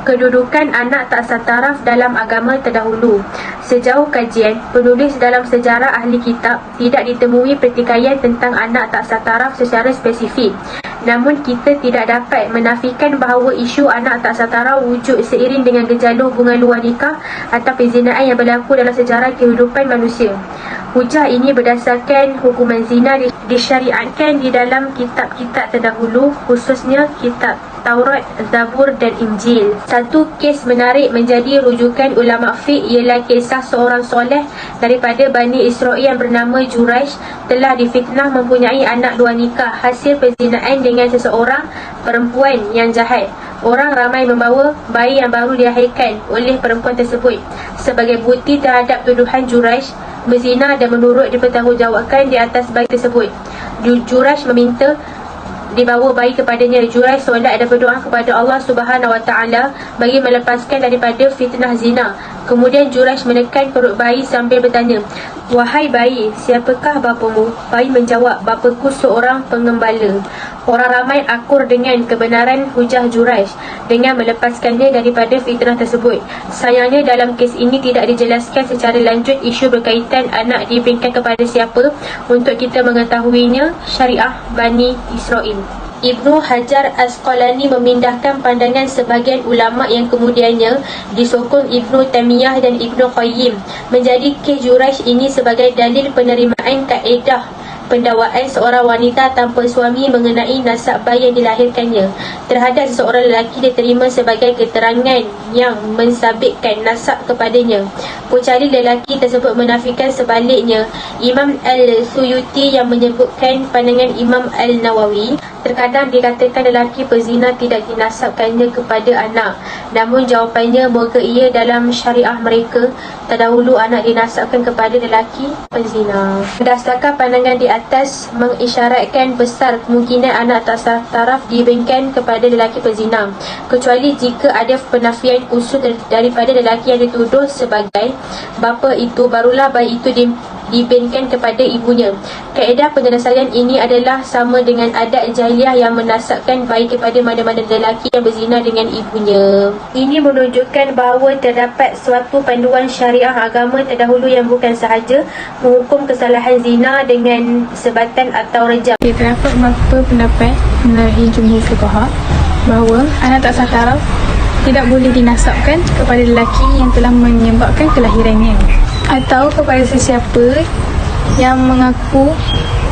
Kedudukan anak tak setaraf dalam agama terdahulu. Sejauh kajian, penulis dalam sejarah ahli kitab tidak ditemui pertikaian tentang anak tak setaraf secara spesifik. Namun kita tidak dapat menafikan bahawa isu anak tak setaraf wujud seiring dengan gejala hubungan luar nikah atau perzinaan yang berlaku dalam sejarah kehidupan manusia. Hujah ini berdasarkan hukuman zina disyariatkan di dalam kitab-kitab terdahulu, khususnya kitab Taurat, Zabur dan Injil. Satu kes menarik menjadi rujukan ulama fiqh ialah kisah seorang soleh daripada Bani Israel yang bernama Juraish telah difitnah mempunyai anak dua nikah hasil perzinaan dengan seseorang perempuan yang jahat. Orang ramai membawa bayi yang baru dilahirkan oleh perempuan tersebut sebagai bukti terhadap tuduhan Juraish berzina dan menurut dipertanggungjawabkan di atas bayi tersebut. Juraish meminta dibawa bayi kepadanya. Juraish solat dan berdoa kepada Allah Subhanahu Wa Taala bagi melepaskan daripada fitnah zina. Kemudian Juraish menekan perut bayi sambil bertanya, "Wahai bayi, siapakah bapamu?" Bayi menjawab, "Bapaku seorang pengembala." Orang ramai akur dengan kebenaran hujah Juraish dengan melepaskannya daripada fitnah tersebut. Sayangnya dalam kes ini tidak dijelaskan secara lanjut isu berkaitan anak diberikan kepada siapa untuk kita mengetahuinya syariah Bani Israel. Ibnu Hajar Asqalani memindahkan pandangan sebahagian ulama yang kemudiannya disokong Ibnu Taimiyah dan Ibnu Qayyim menjadi kes Juraish ini sebagai dalil penerimaan kaedah pendakwaan seorang wanita tanpa suami mengenai nasab bayi yang dilahirkannya terhadap seseorang lelaki diterima sebagai keterangan yang mensabitkan nasab kepadanya. Kecuali lelaki tersebut menafikan sebaliknya. Imam Al-Suyuti yang menyebutkan pandangan Imam Al-Nawawi, terkadang dikatakan lelaki perzina tidak dinasabkannya kepada anak. Namun jawapannya, moga ia dalam syariah mereka terdahulu anak dinasabkan kepada lelaki perzina. Berdasarkan pandangan di atas mengisyaratkan besar kemungkinan anak tak setaraf diberikan kepada lelaki perzina, kecuali jika ada penafian khusus daripada lelaki yang dituduh sebagai bapa itu, barulah bayi itu diberikan kepada ibunya. Kaedah penyelesaian ini adalah sama dengan adat jahiliah yang menasabkan bayi kepada mana-mana lelaki yang berzina dengan ibunya. Ini menunjukkan bahawa terdapat suatu panduan syariah agama terdahulu yang bukan sahaja menghukum kesalahan zina dengan sebatan atau rejam. Terdapat beberapa pendapat melalui jumhur fuqaha bahawa anak tak setaraf tidak boleh dinasabkan kepada lelaki yang telah menyebabkan kelahirannya atau kepada sesiapa yang mengaku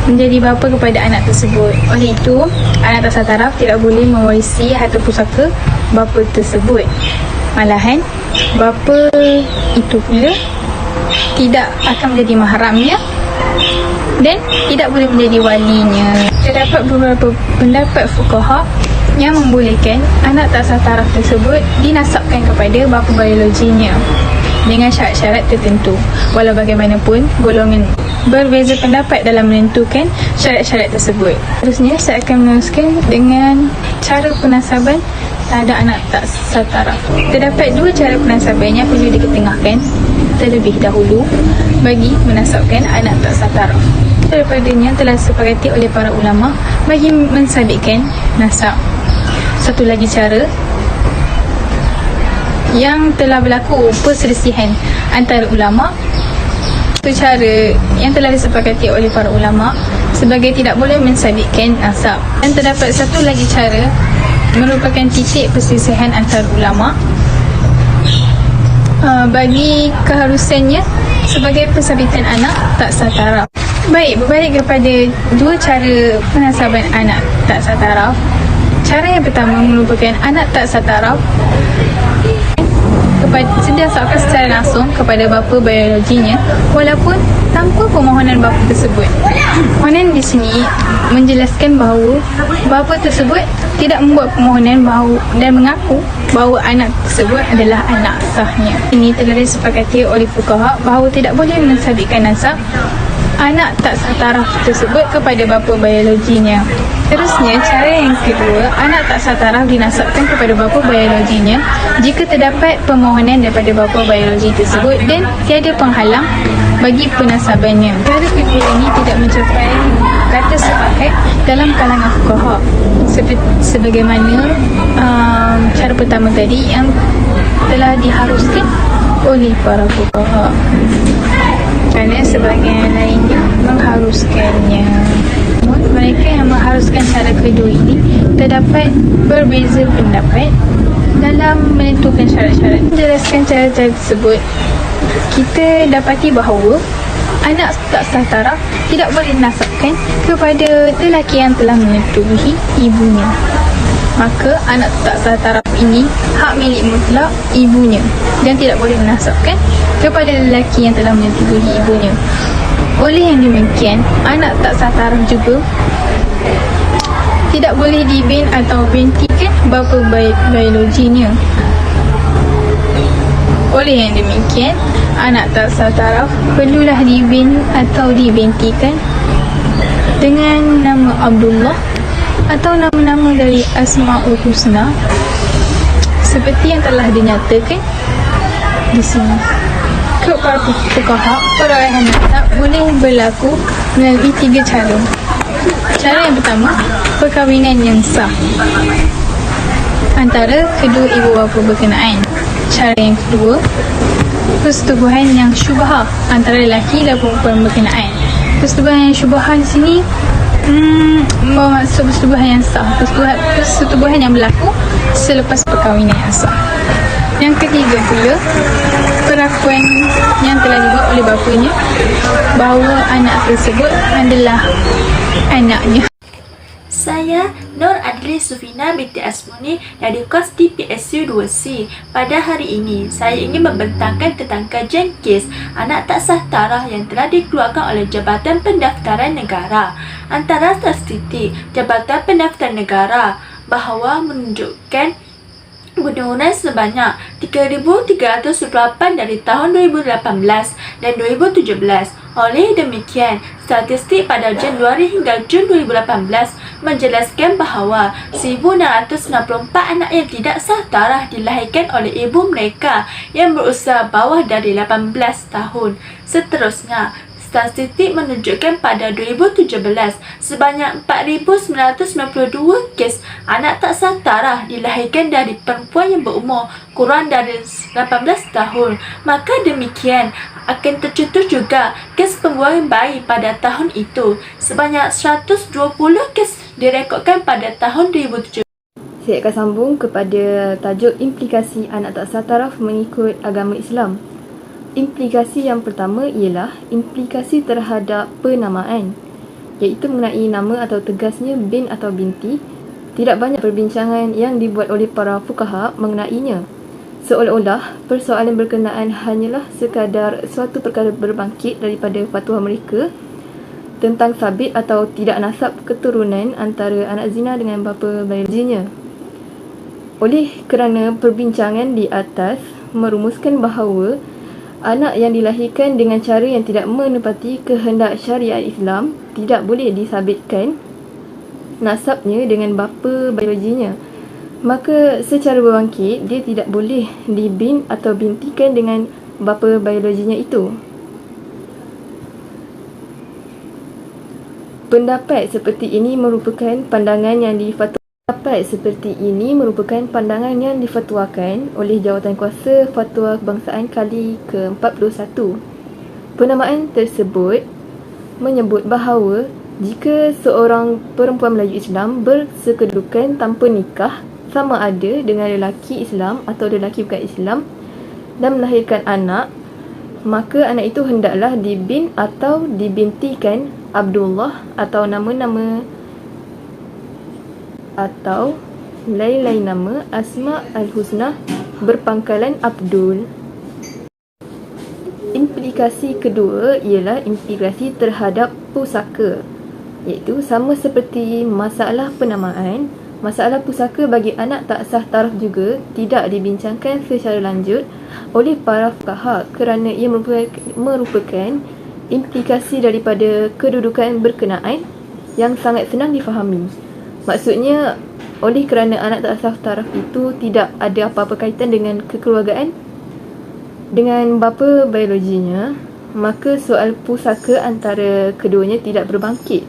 menjadi bapa kepada anak tersebut. Oleh itu, anak tak setaraf tidak boleh mewarisi harta pusaka bapa tersebut. Malahan, bapa itu pula tidak akan menjadi mahramnya dan tidak boleh menjadi walinya. Terdapat beberapa pendapat fuqaha yang membolehkan anak tak setaraf tersebut dinasabkan kepada bapa biologinya dengan syarat-syarat tertentu. Walau bagaimanapun, golongan berbeza pendapat dalam menentukan syarat-syarat tersebut. Terusnya, saya akan meneruskan dengan cara penasaban terhadap anak tak setaraf. Terdapat dua cara penasaban yang perlu diketengahkan terlebih dahulu bagi menasabkan anak tak setaraf. Daripadanya telah disepakati oleh para ulama bagi mensabitkan nasab. Satu lagi cara yang telah berlaku perselisihan antara ulama. Satu cara yang telah disepakati oleh para ulama sebagai tidak boleh mensabitkan nasab. Dan terdapat satu lagi cara merupakan titik perselisihan antara ulama bagi keharusannya sebagai pensabitan anak tak setaraf. Baik, berbalik kepada dua cara penasaban anak tak setaraf. Cara yang pertama merupakan anak tak setaraf didasarkan secara langsung kepada bapa biologinya walaupun tanpa permohonan bapa tersebut. Permohonan di sini menjelaskan bahawa bapa tersebut tidak membuat permohonan dan mengaku bahawa anak tersebut adalah anak sahnya. Ini telah disepakati oleh fuqaha bahawa tidak boleh mensabitkan nasab anak tak setaraf tersebut kepada bapa biologinya. Terusnya, cara yang kedua, anak tak setaraf dinasabkan kepada bapa biologinya jika terdapat permohonan daripada bapa biologi tersebut dan tiada penghalang bagi penasabannya. Cara kedua ini tidak mencapai kata sepakat dalam kalangan fuqaha, sebagaimana cara pertama tadi yang telah diharuskan oleh para fuqaha, kerana sebahagian lainnya mengharuskannya. Mereka yang mengharuskan cara kedua ini terdapat berbeza pendapat dalam menentukan syarat-syarat. Menjelaskan cara-cara tersebut, kita dapati bahawa anak tak sah taraf tidak boleh dinasabkan kepada lelaki yang telah menyetujui ibunya. Maka anak tak sah taraf ini hak milik mutlak ibunya dan tidak boleh dinasabkan kepada lelaki yang telah menyetujui ibunya. Oleh yang demikian, anak tak sah taraf juga tidak boleh dibin atau bintikan bapa biologinya. Oleh yang demikian, anak tak sah taraf perlulah dibin atau dibintikan dengan nama Abdullah atau nama-nama dari Asmaul Husna seperti yang telah dinyatakan di sini. Untuk para fuqaha, perayaan nasab boleh berlaku melalui 3 cara. Cara yang pertama, perkahwinan yang sah antara kedua ibu bapa berkenaan. Cara yang kedua, persetubuhan yang syubhah antara lelaki dan perempuan berkenaan. Persetubuhan yang syubhah di sini bermaksud persetubuhan yang sah, persetubuhan yang berlaku selepas perkahwinan yang sah. Yang ketiga pula, pengakuan yang telah dibuat oleh bapanya bahawa anak tersebut adalah anaknya. Saya Nur Adli Sufina binti Asmuni dari kos PSU 2C. Pada hari ini, saya ingin membentangkan tentang kajian kes anak tak sah taraf yang telah dikeluarkan oleh Jabatan Pendaftaran Negara. Antara statistik Jabatan Pendaftaran Negara bahawa menunjukkan penurunan sebanyak 3,308 dari tahun 2018 dan 2017. Oleh demikian, statistik pada Januari hingga Jun 2018 menjelaskan bahawa 1,694 anak yang tidak sah taraf dilahirkan oleh ibu mereka yang berusia bawah dari 18 tahun. Seterusnya, statistik menunjukkan pada 2017 sebanyak 4,992 kes anak tak sah taraf dilahirkan dari perempuan yang berumur kurang dari 18 tahun. Maka demikian akan tercetus juga kes pembuangan bayi pada tahun itu. Sebanyak 120 kes direkodkan pada tahun 2017. Saya akan sambung kepada tajuk implikasi anak tak sah taraf mengikut agama Islam. Implikasi yang pertama ialah implikasi terhadap penamaan, iaitu mengenai nama atau tegasnya bin atau binti. Tidak banyak perbincangan yang dibuat oleh para fuqaha mengenainya. Seolah-olah persoalan berkenaan hanyalah sekadar suatu perkara berbangkit daripada fatwa mereka tentang sabit atau tidak nasab keturunan antara anak zina dengan bapa biologinya. Oleh kerana perbincangan di atas merumuskan bahawa anak yang dilahirkan dengan cara yang tidak menepati kehendak syariat Islam tidak boleh disabitkan nasabnya dengan bapa biologinya, maka secara berbangkit dia tidak boleh dibin atau bintikan dengan bapa biologinya itu. Pendapat seperti ini merupakan pandangan yang difatwakan oleh Jawatan Kuasa Fatwa Kebangsaan kali ke-41. Penamaan tersebut menyebut bahawa jika seorang perempuan Melayu Islam bersekedudukan tanpa nikah sama ada dengan lelaki Islam atau lelaki bukan Islam dan melahirkan anak, maka anak itu hendaklah dibin atau dibintikan Abdullah atau nama-nama atau lain-lain nama Asma al-Husna berpangkalan Abdul. Implikasi kedua ialah implikasi terhadap pusaka, iaitu sama seperti masalah penamaan, masalah pusaka bagi anak tak sah taraf juga tidak dibincangkan secara lanjut oleh para fuqaha kerana ia merupakan implikasi daripada kedudukan berkenaan yang sangat senang difahami. Maksudnya, oleh kerana anak tak sah taraf itu tidak ada apa-apa kaitan dengan kekeluargaan dengan bapa biologinya, maka soal pusaka antara keduanya tidak berbangkit.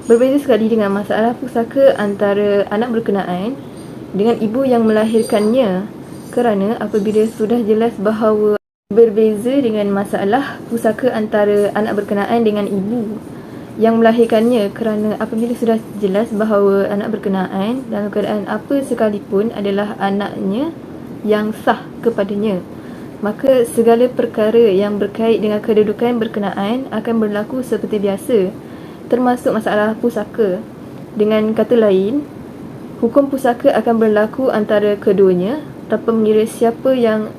Berbeza sekali dengan masalah pusaka antara anak berkenaan dengan ibu yang melahirkannya, kerana apabila sudah jelas bahawa berbeza dengan masalah pusaka antara anak berkenaan dengan ibu yang melahirkannya, kerana apabila sudah jelas bahawa anak berkenaan dalam keadaan apa sekalipun adalah anaknya yang sah kepadanya, maka segala perkara yang berkait dengan kedudukan berkenaan akan berlaku seperti biasa, termasuk masalah pusaka. Dengan kata lain, hukum pusaka akan berlaku antara keduanya tanpa mengira siapa yang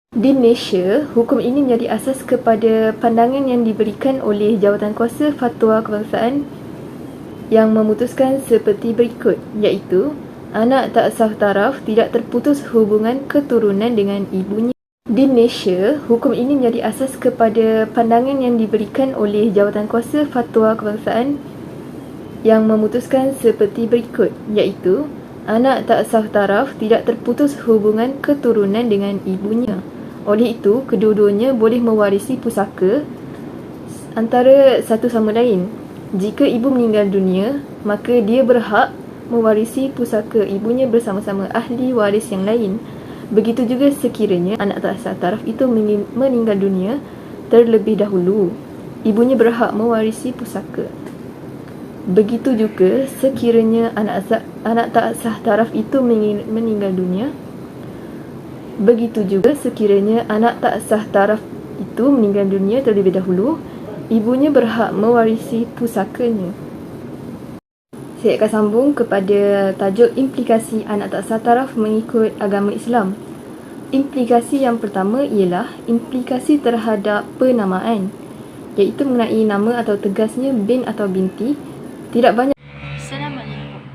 di Malaysia, hukum ini menjadi asas kepada pandangan yang diberikan oleh Jawatankuasa Fatwa Kebangsaan yang memutuskan seperti berikut, iaitu anak tak sah taraf tidak terputus hubungan keturunan dengan ibunya. Di Malaysia, hukum ini menjadi asas kepada pandangan yang diberikan oleh Jawatankuasa Fatwa Kebangsaan yang memutuskan seperti berikut, iaitu anak tak sah taraf tidak terputus hubungan keturunan dengan ibunya. Oleh itu, kedua-duanya boleh mewarisi pusaka antara satu sama lain. Jika ibu meninggal dunia, maka dia berhak mewarisi pusaka ibunya bersama-sama ahli waris yang lain. Begitu juga sekiranya anak tak sah taraf itu meninggal dunia terlebih dahulu, ibunya berhak mewarisi pusaka. Begitu juga sekiranya anak tak sah taraf itu meninggal dunia, begitu juga sekiranya anak tak sah taraf itu meninggal dunia terlebih dahulu, ibunya berhak mewarisi pusakanya. Saya akan sambung kepada tajuk implikasi anak tak sah taraf mengikut agama Islam. Implikasi yang pertama ialah implikasi terhadap penamaan, iaitu mengenai nama atau tegasnya bin atau binti. Tidak banyak. Assalamualaikum.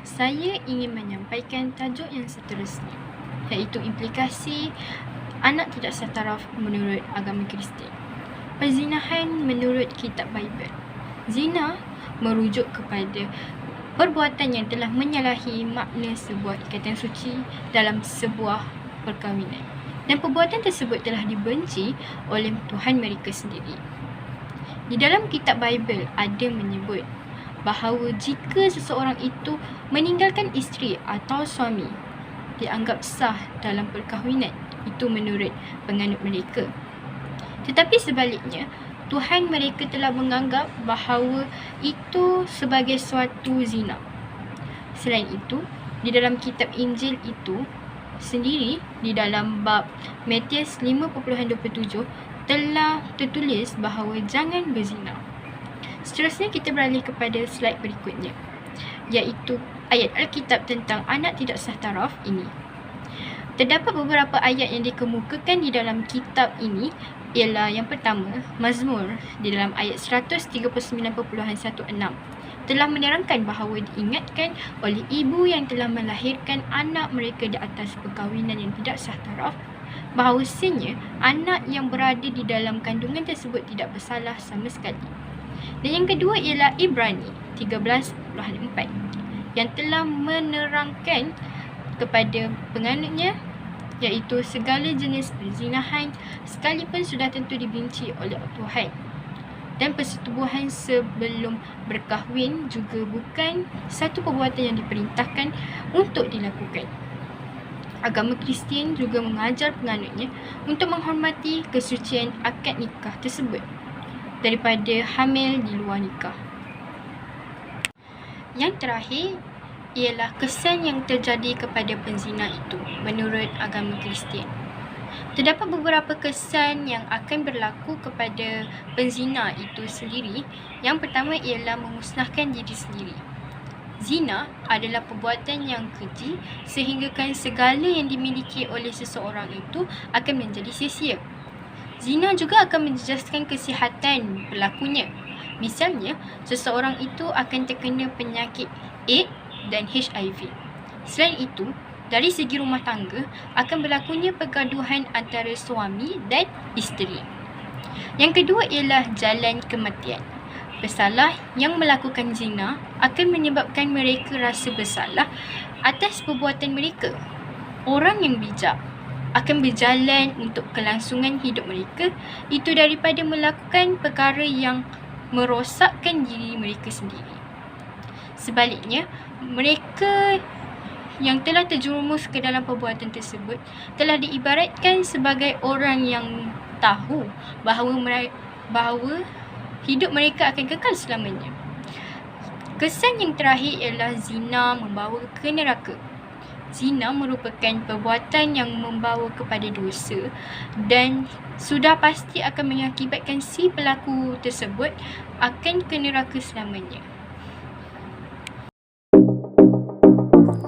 Saya ingin menyampaikan tajuk yang seterusnya, iaitu implikasi anak tidak sah taraf menurut agama Kristian. Perzinahan menurut kitab Bible. Zina merujuk kepada perbuatan yang telah menyalahi makna sebuah ikatan suci dalam sebuah perkahwinan, dan perbuatan tersebut telah dibenci oleh Tuhan mereka sendiri. Di dalam kitab Bible ada menyebut bahawa jika seseorang itu meninggalkan isteri atau suami, dianggap sah dalam perkahwinan itu menurut penganut mereka. Tetapi sebaliknya, Tuhan mereka telah menganggap bahawa itu sebagai suatu zina. Selain itu, di dalam kitab Injil itu sendiri, di dalam bab Matius 5.27 telah tertulis bahawa jangan berzina. Seterusnya kita beralih kepada slide berikutnya, iaitu ayat Alkitab tentang anak tidak sah taraf ini. Terdapat beberapa ayat yang dikemukakan di dalam kitab ini, ialah yang pertama, Mazmur di dalam ayat 139.16 telah menerangkan bahawa diingatkan oleh ibu yang telah melahirkan anak mereka di atas perkahwinan yang tidak sah taraf, bahawasanya anak yang berada di dalam kandungan tersebut tidak bersalah sama sekali. Dan yang kedua ialah Ibrani 13.4 yang telah menerangkan kepada penganutnya, iaitu segala jenis perzinahan sekalipun sudah tentu dibenci oleh Tuhan, dan persetubuhan sebelum berkahwin juga bukan satu perbuatan yang diperintahkan untuk dilakukan. Agama Kristian juga mengajar penganutnya untuk menghormati kesucian akad nikah tersebut daripada hamil di luar nikah. Yang terakhir ialah kesan yang terjadi kepada penzina itu menurut agama Kristian. Terdapat beberapa kesan yang akan berlaku kepada penzina itu sendiri. Yang pertama ialah memusnahkan diri sendiri. Zina adalah perbuatan yang keji sehinggakan segala yang dimiliki oleh seseorang itu akan menjadi sia-sia. Zina juga akan menjejaskan kesihatan pelakunya. Misalnya, seseorang itu akan terkena penyakit AIDS dan HIV. Selain itu, dari segi rumah tangga akan berlakunya pergaduhan antara suami dan isteri. Yang kedua ialah jalan kematian. Pesalah yang melakukan zina akan menyebabkan mereka rasa bersalah atas perbuatan mereka. Orang yang bijak akan berjalan untuk kelangsungan hidup mereka itu daripada melakukan perkara yang merosakkan diri mereka sendiri. Sebaliknya, mereka yang telah terjerumus ke dalam perbuatan tersebut telah diibaratkan sebagai orang yang tahu bahawa hidup mereka akan kekal selamanya. Kesan yang terakhir ialah zina membawa ke neraka. Zina merupakan perbuatan yang membawa kepada dosa dan sudah pasti akan mengakibatkan si pelaku tersebut akan ke neraka selamanya.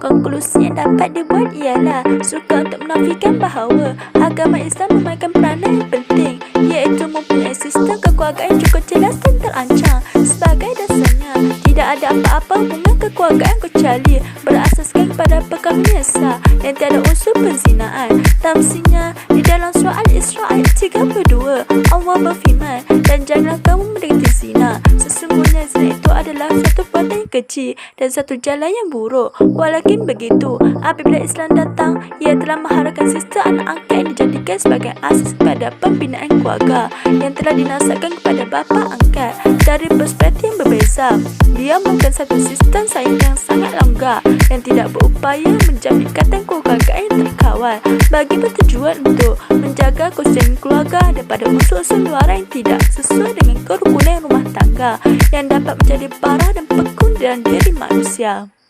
Konklusi yang dapat dibuat ialah suka untuk menafikan bahawa agama Islam memainkan peranan yang penting, iaitu mempunyai sistem kekeluargaan yang cukup jelas dan terancang. Sebagai dasarnya, tidak ada apa-apa hubungan kekeluargaan kecuali berasaskan kepada perkahwinan sah yang tiada unsur perzinaan. Tamsinya, di dalam surah Al-Isra ayat 32, Allah berfirman, "Dan janganlah kamu mendekati zina. Sesungguhnya zina itu adalah satu perbuatan yang kecil dan satu jalan yang buruk. Walaupun begitu, apabila Islam datang, ia telah mengharamkan sistem anak angkat yang dijadikan sebagai asas kepada pembinaan keluarga yang telah dinasabkan kepada bapa angkat. Dari perspektif yang berbeza, dia melakukan satu sistem sayang yang sangat longgar yang tidak berupaya menjamin ikatan keluargaan yang terkawal bagi bertujuan untuk menjaga kesucian keluarga daripada unsur-unsur luaran yang tidak sesuai dengan kerukunan rumah tangga yang dapat menjadi parah dan pekun dalam diri manusia."